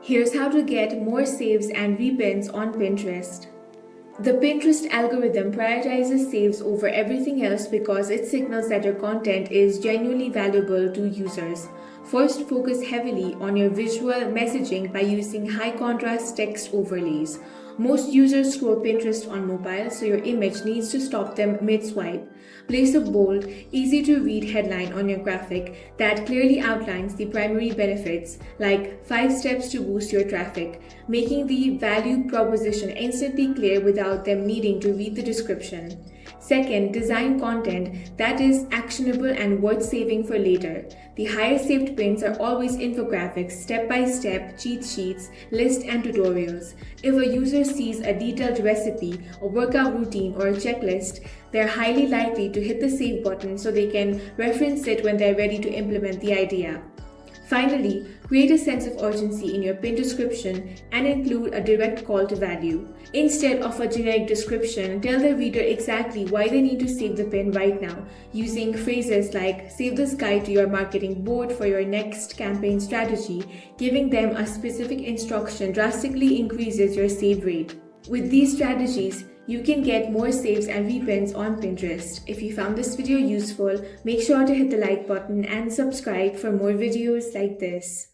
Here's how to get more saves and repins on Pinterest. The Pinterest algorithm prioritizes saves over everything else because it signals that your content is genuinely valuable to users. First, focus heavily on your visual messaging by using high contrast text overlays. Most users scroll Pinterest on mobile, so your image needs to stop them mid-swipe. Place a bold, easy to read headline on your graphic that clearly outlines the primary benefits, like 5 steps to boost your traffic, making the value proposition instantly clear without them needing to read the description. Second, design content that is actionable and worth saving for later. The highest saved pins are always infographics, step-by-step, cheat sheets, lists, and tutorials. If a user sees a detailed recipe, a workout routine, or a checklist, they're highly likely to hit the save button so they can reference it when they're ready to implement the idea. Finally, create a sense of urgency in your pin description and include a direct call to value. Instead of a generic description, tell the reader exactly why they need to save the pin right now, using phrases like "save this guide to your marketing board for your next campaign strategy." Giving them a specific instruction drastically increases your save rate. With these strategies, you can get more saves and repins on Pinterest. If you found this video useful, make sure to hit the like button and subscribe for more videos like this.